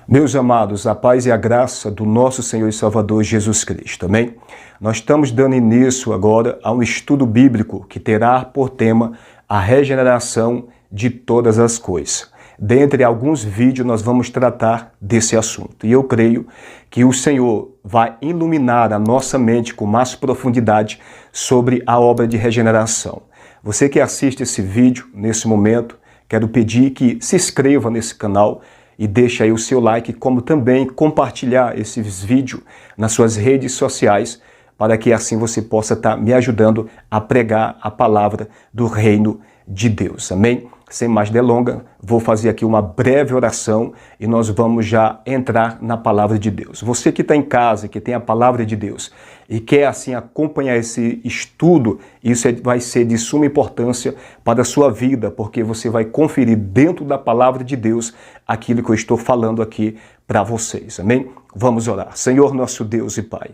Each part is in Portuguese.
Meus amados, a paz e a graça do nosso Senhor e Salvador Jesus Cristo, amém? Nós estamos dando início agora a um estudo bíblico que terá por tema a regeneração de todas as coisas. Dentre alguns vídeos nós vamos tratar desse assunto. E eu creio que o Senhor vai iluminar a nossa mente com mais profundidade sobre a obra de regeneração. Você que assiste esse vídeo nesse momento, quero pedir que se inscreva nesse canal e deixe aí o seu like, como também compartilhar esses vídeos nas suas redes sociais, para que assim você possa estar me ajudando a pregar a palavra do reino de Deus. Amém? Sem mais delongas, vou fazer aqui uma breve oração e nós vamos já entrar na palavra de Deus. Você que está em casa, que tem a palavra de Deus e quer assim acompanhar esse estudo, isso vai ser de suma importância para a sua vida, porque você vai conferir dentro da palavra de Deus aquilo que eu estou falando aqui para vocês. Amém? Vamos orar. Senhor, nosso Deus e Pai,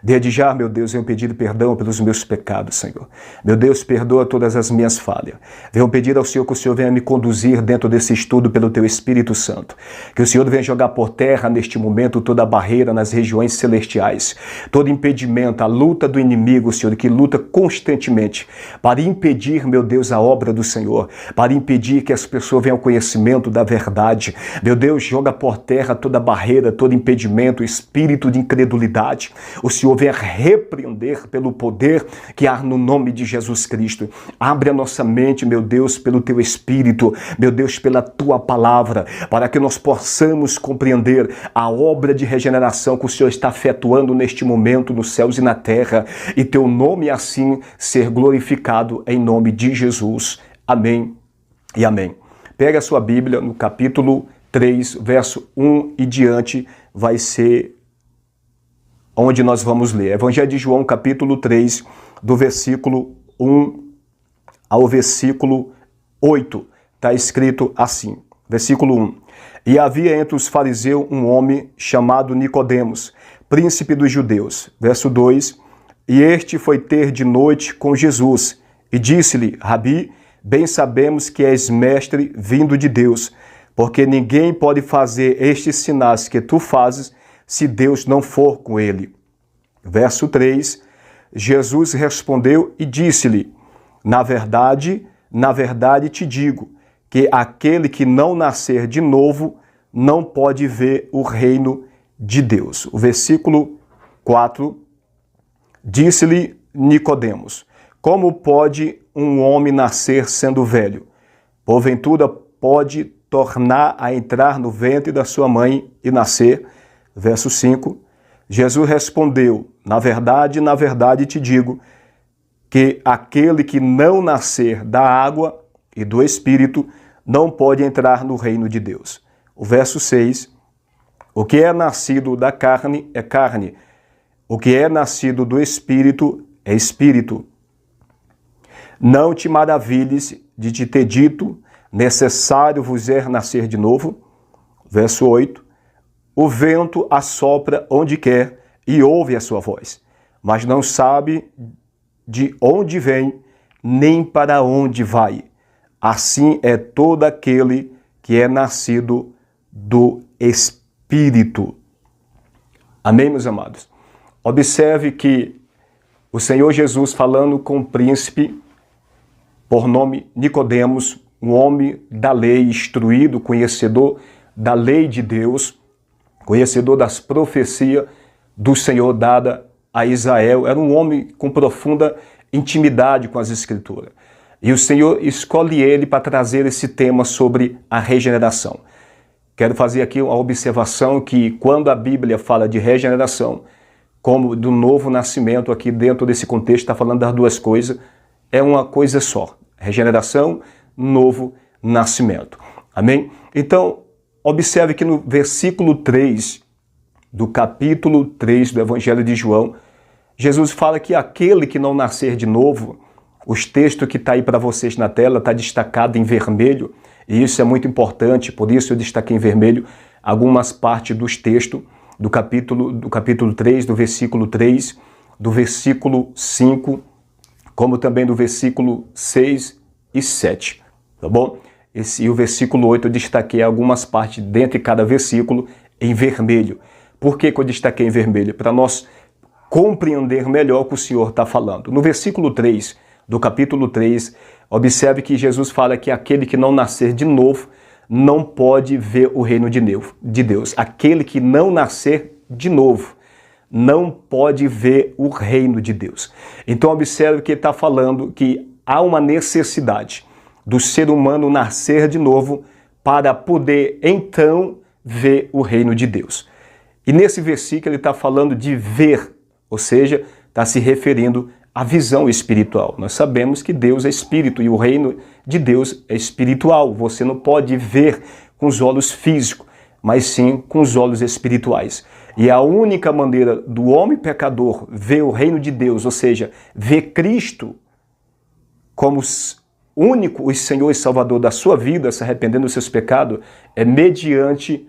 desde já, meu Deus, venho pedir perdão pelos meus pecados, Senhor. Meu Deus, perdoa todas as minhas falhas. Venho pedir ao Senhor que o Senhor venha me conduzir dentro desse estudo pelo Teu Espírito Santo. Que o Senhor venha jogar por terra neste momento toda a barreira nas regiões celestiais, todo impedimento, a luta do inimigo, Senhor, que luta constantemente para impedir, meu Deus, a obra do Senhor, para impedir que as pessoas venham ao conhecimento da verdade. Meu Deus, joga por terra toda barreira, todo impedimento, espírito de incredulidade. O Senhor venha repreender pelo poder que há no nome de Jesus Cristo. Abre a nossa mente, meu Deus, pelo Teu Espírito, meu Deus, pela Tua palavra, para que nós possamos compreender a obra de regeneração que o Senhor está efetuando neste momento nos céus e na terra, e Teu nome assim ser glorificado em nome de Jesus. Amém e amém. Pega a sua Bíblia no capítulo 3, verso 1 e diante, vai ser onde nós vamos ler. Evangelho de João, capítulo 3, do versículo 1 ao versículo 8. Está escrito assim, versículo 1. E havia entre os fariseus um homem chamado Nicodemos, príncipe dos judeus. Verso 2. E este foi ter de noite com Jesus, e disse-lhe, Rabi, bem sabemos que és mestre vindo de Deus, porque ninguém pode fazer estes sinais que tu fazes, se Deus não for com ele. Verso 3, Jesus respondeu e disse-lhe, na verdade te digo, que aquele que não nascer de novo não pode ver o reino de Deus. O versículo 4, disse-lhe Nicodemos, como pode um homem nascer sendo velho? Porventura pode tornar a entrar no ventre da sua mãe e nascer? Verso 5, Jesus respondeu, na verdade te digo, que aquele que não nascer da água e do Espírito não pode entrar no reino de Deus. O verso 6, o que é nascido da carne é carne, o que é nascido do Espírito é Espírito. Não te maravilhes de te ter dito, necessário vos é nascer de novo. Verso 8, o vento assopra onde quer e ouve a sua voz, mas não sabe de onde vem, nem para onde vai. Assim é todo aquele que é nascido do Espírito. Amém, meus amados? Observe que o Senhor Jesus falando com o príncipe, por nome Nicodemos, um homem da lei, instruído, conhecedor da lei de Deus, conhecedor das profecias do Senhor dada a Israel, era um homem com profunda intimidade com as Escrituras. E o Senhor escolhe ele para trazer esse tema sobre a regeneração. Quero fazer aqui uma observação que quando a Bíblia fala de regeneração, como do novo nascimento, aqui dentro desse contexto está falando das duas coisas, é uma coisa só. Regeneração, novo nascimento. Amém? Então, observe que no versículo 3 do capítulo 3 do Evangelho de João, Jesus fala que aquele que não nascer de novo, os textos que está aí para vocês na tela, está destacado em vermelho, e isso é muito importante, por isso eu destaquei em vermelho algumas partes dos textos do capítulo 3, do versículo 3, do versículo 5, como também do versículo 6 e 7, tá bom? E o versículo 8 eu destaquei algumas partes dentro de cada versículo, em vermelho. Por que eu destaquei em vermelho? Para nós compreender melhor o que o Senhor está falando. No versículo 3 do capítulo 3, observe que Jesus fala que aquele que não nascer de novo não pode ver o reino de Deus. Aquele que não nascer de novo não pode ver o reino de Deus. Então observe que ele está falando que há uma necessidade do ser humano nascer de novo para poder então ver o reino de Deus. E nesse versículo ele está falando de ver, ou seja, está se referindo à visão espiritual. Nós sabemos que Deus é espírito e o reino de Deus é espiritual. Você não pode ver com os olhos físicos, mas sim com os olhos espirituais. E a única maneira do homem pecador ver o reino de Deus, ou seja, ver Cristo como único Senhor e Salvador da sua vida, se arrependendo dos seus pecados, é mediante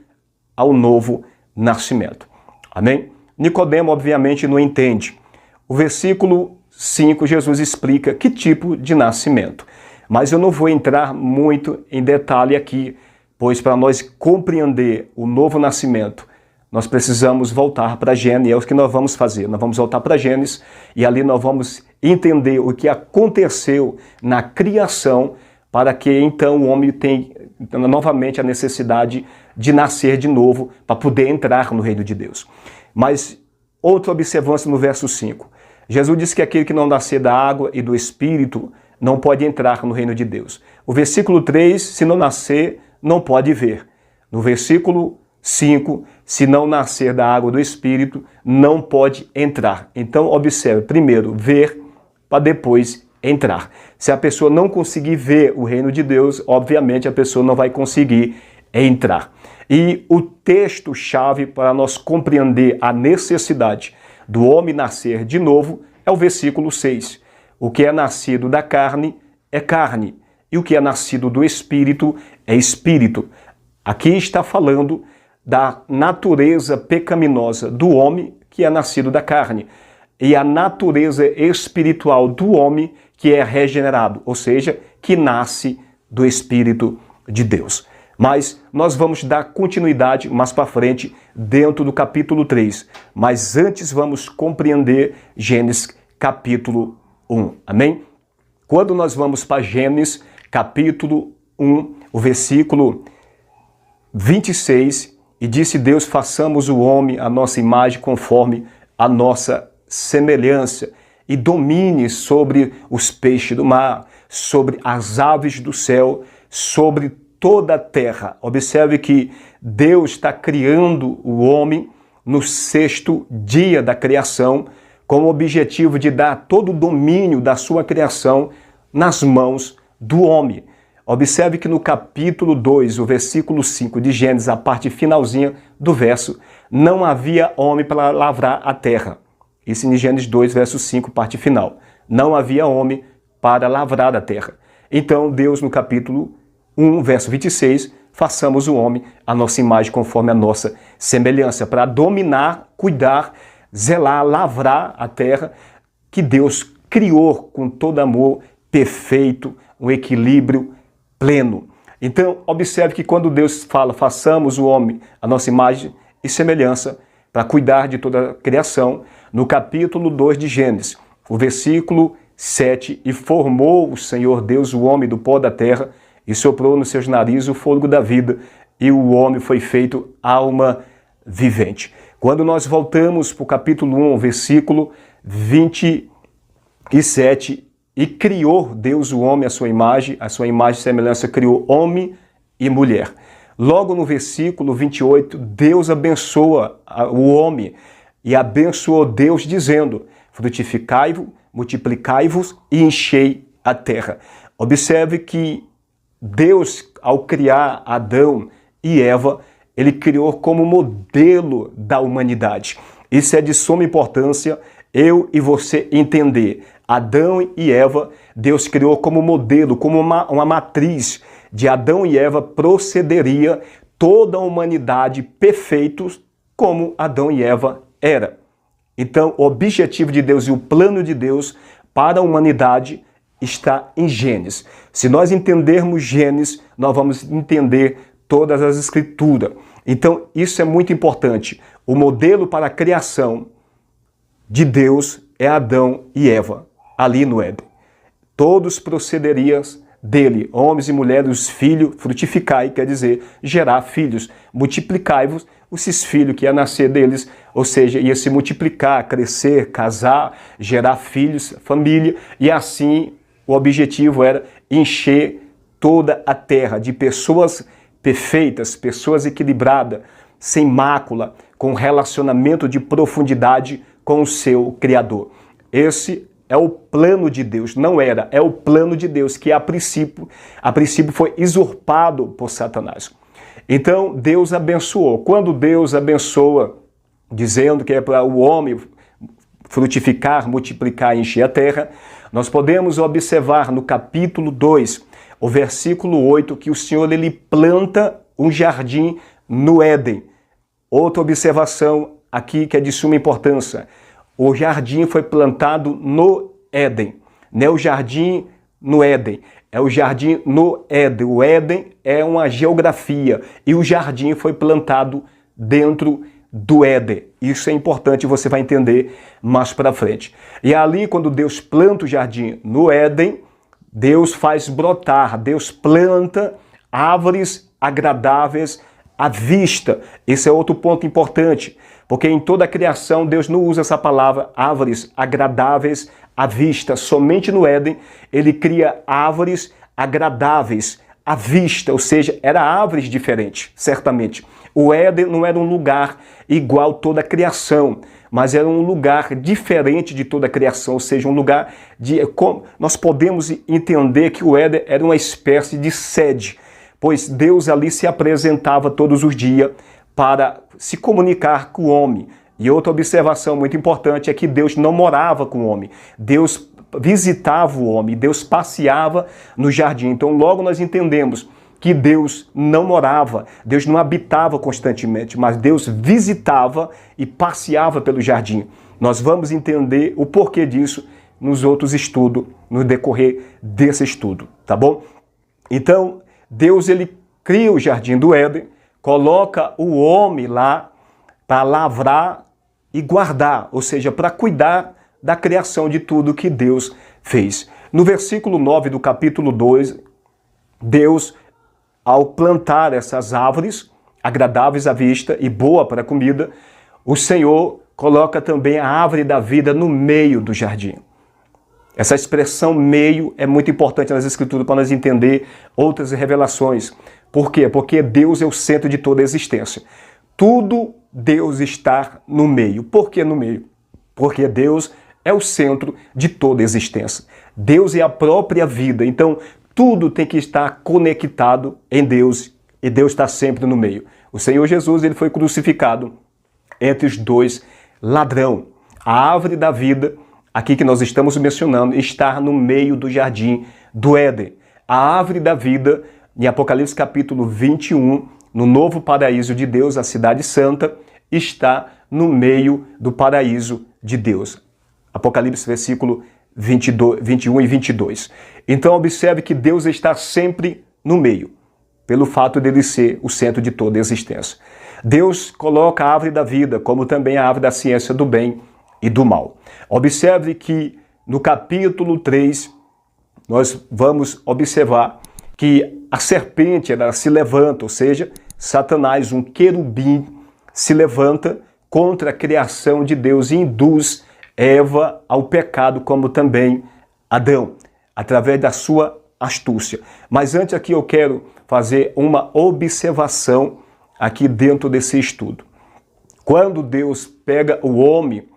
ao novo nascimento. Amém? Nicodemo, obviamente, não entende. O versículo 5, Jesus explica que tipo de nascimento. Mas eu não vou entrar muito em detalhe aqui, pois para nós compreender o novo nascimento, nós precisamos voltar para Gênesis, é o que nós vamos fazer. Nós vamos voltar para Gênesis e ali nós vamos entender o que aconteceu na criação para que então o homem tenha novamente a necessidade de nascer de novo para poder entrar no reino de Deus. Mas outra observância no verso 5. Jesus disse que aquele que não nascer da água e do Espírito não pode entrar no reino de Deus. O versículo 3, se não nascer, não pode ver. No versículo 5, se não nascer da água do Espírito, não pode entrar. Então, observe, primeiro, ver, para depois entrar. Se a pessoa não conseguir ver o reino de Deus, obviamente a pessoa não vai conseguir entrar. E o texto-chave para nós compreender a necessidade do homem nascer de novo é o versículo 6. O que é nascido da carne é carne, e o que é nascido do Espírito é Espírito. Aqui está falando da natureza pecaminosa do homem que é nascido da carne e a natureza espiritual do homem que é regenerado, ou seja, que nasce do Espírito de Deus. Mas nós vamos dar continuidade mais para frente dentro do capítulo 3. Mas antes vamos compreender Gênesis capítulo 1. Amém? Quando nós vamos para Gênesis capítulo 1, o versículo 26, e disse Deus, façamos o homem à nossa imagem conforme a nossa semelhança, e domine sobre os peixes do mar, sobre as aves do céu, sobre toda a terra. Observe que Deus está criando o homem no 6º dia da criação, com o objetivo de dar todo o domínio da sua criação nas mãos do homem. Observe que no capítulo 2, o versículo 5 de Gênesis, a parte finalzinha do verso, não havia homem para lavrar a terra. Isso em Gênesis 2, verso 5, parte final. Não havia homem para lavrar a terra. Então Deus, no capítulo 1, verso 26, façamos o homem à nossa imagem conforme a nossa semelhança, para dominar, cuidar, zelar, lavrar a terra que Deus criou com todo amor perfeito, um equilíbrio pleno. Então, observe que quando Deus fala, façamos o homem à nossa imagem e semelhança, para cuidar de toda a criação, no capítulo 2 de Gênesis, o versículo 7, e formou o Senhor Deus o homem do pó da terra, e soprou nos seus narizes o fôlego da vida, e o homem foi feito alma vivente. Quando nós voltamos para o capítulo 1, versículo 27, e criou Deus o homem à sua imagem e semelhança criou homem e mulher. Logo no versículo 28, Deus abençoa o homem e abençoou Deus dizendo, frutificai-vos, multiplicai-vos e enchei a terra. Observe que Deus, ao criar Adão e Eva, ele criou como modelo da humanidade. Isso é de suma importância eu e você entender. Adão e Eva, Deus criou como modelo, como uma matriz de Adão e Eva procederia toda a humanidade perfeitos como Adão e Eva era. Então, o objetivo de Deus e o plano de Deus para a humanidade está em Gênesis. Se nós entendermos Gênesis, nós vamos entender todas as Escrituras. Então, isso é muito importante. O modelo para a criação de Deus é Adão e Eva, ali no Éden. Todos procederiam dele, homens e mulheres, os filhos, frutificai, quer dizer, gerar filhos, multiplicai-vos, esses filhos que ia nascer deles, ou seja, ia se multiplicar, crescer, casar, gerar filhos, família, e assim o objetivo era encher toda a terra de pessoas perfeitas, pessoas equilibradas, sem mácula, com relacionamento de profundidade com o seu Criador. Esse é o plano de Deus, não era, é o plano de Deus que a princípio foi usurpado por Satanás. Então Deus abençoou. Quando Deus abençoa, dizendo que é para o homem frutificar, multiplicar e encher a terra, nós podemos observar no capítulo 2, o versículo 8, que o Senhor ele planta um jardim no Éden. Outra observação aqui que é de suma importância. O jardim foi plantado no Éden. Não é o jardim no Éden, é o jardim no Éden. O Éden é uma geografia e o jardim foi plantado dentro do Éden. Isso é importante, você vai entender mais para frente. E ali, quando Deus planta o jardim no Éden, Deus faz brotar, Deus planta árvores agradáveis à vista. Esse é outro ponto importante, porque em toda a criação Deus não usa essa palavra árvores agradáveis à vista. Somente no Éden ele cria árvores agradáveis à vista, ou seja, eram árvores diferentes, certamente. O Éden não era um lugar igual toda a criação, mas era um lugar diferente de toda a criação, ou seja, um lugar de... Nós podemos entender que o Éden era uma espécie de sede, pois Deus ali se apresentava todos os dias para se comunicar com o homem. E outra observação muito importante é que Deus não morava com o homem. Deus visitava o homem, Deus passeava no jardim. Então logo nós entendemos que Deus não morava, Deus não habitava constantemente, mas Deus visitava e passeava pelo jardim. Nós vamos entender o porquê disso nos outros estudos, no decorrer desse estudo, tá bom? Então, Deus ele cria o jardim do Éden, coloca o homem lá para lavrar e guardar, ou seja, para cuidar da criação de tudo que Deus fez. No versículo 9 do capítulo 2, Deus, ao plantar essas árvores agradáveis à vista e boa para a comida, o Senhor coloca também a árvore da vida no meio do jardim. Essa expressão meio é muito importante nas Escrituras para nós entender outras revelações. Por quê? Porque Deus é o centro de toda a existência. Tudo Deus está no meio. Por que no meio? Porque Deus é o centro de toda a existência. Deus é a própria vida. Então, tudo tem que estar conectado em Deus e Deus está sempre no meio. O Senhor Jesus ele foi crucificado entre os dois ladrões. A árvore da vida, aqui que nós estamos mencionando, está no meio do jardim do Éden. A árvore da vida, em Apocalipse capítulo 21, no novo paraíso de Deus, a cidade santa, está no meio do paraíso de Deus. Apocalipse versículo 21 e 22. Então observe que Deus está sempre no meio, pelo fato dele ser o centro de toda a existência. Deus coloca a árvore da vida, como também a árvore da ciência do bem e do mal. Observe que no capítulo 3, nós vamos observar que a serpente ela se levanta, ou seja, Satanás, um querubim, se levanta contra a criação de Deus e induz Eva ao pecado, como também Adão, através da sua astúcia. Mas antes aqui eu quero fazer uma observação aqui dentro desse estudo. Quando Deus pega o homem,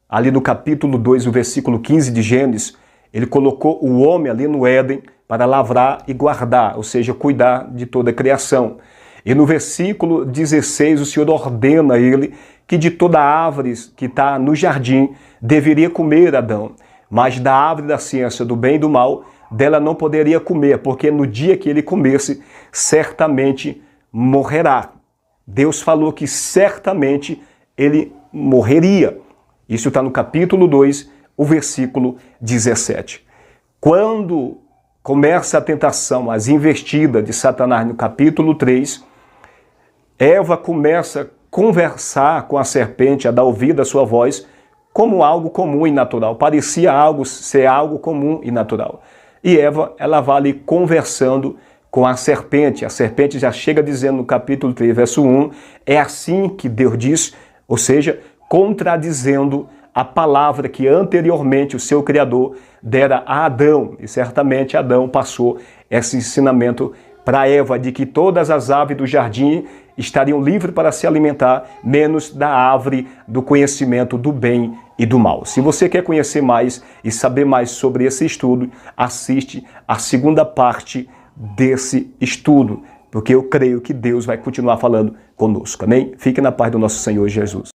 ali no capítulo 2, o versículo 15 de Gênesis, ele colocou o homem ali no Éden para lavrar e guardar, ou seja, cuidar de toda a criação. E no versículo 16, o Senhor ordena a ele que de toda árvore que está no jardim deveria comer Adão, mas da árvore da ciência do bem e do mal, dela não poderia comer, porque no dia que ele comesse, certamente morrerá. Deus falou que certamente ele morreria. Isso está no capítulo 2, o versículo 17. Quando começa a tentação, as investidas de Satanás no capítulo 3, Eva começa a conversar com a serpente, a dar ouvido à sua voz, como algo comum e natural. Parecia ser algo comum e natural. E Eva, ela vai ali conversando com a serpente já chega dizendo no capítulo 3, verso 1, é assim que Deus diz, ou seja, contradizendo a palavra que anteriormente o seu Criador dera a Adão. E certamente Adão passou esse ensinamento para Eva, de que todas as aves do jardim estariam livres para se alimentar, menos da árvore do conhecimento do bem e do mal. Se você quer conhecer mais e saber mais sobre esse estudo, assiste a segunda parte desse estudo, porque eu creio que Deus vai continuar falando conosco. Amém? Fique na paz do nosso Senhor Jesus.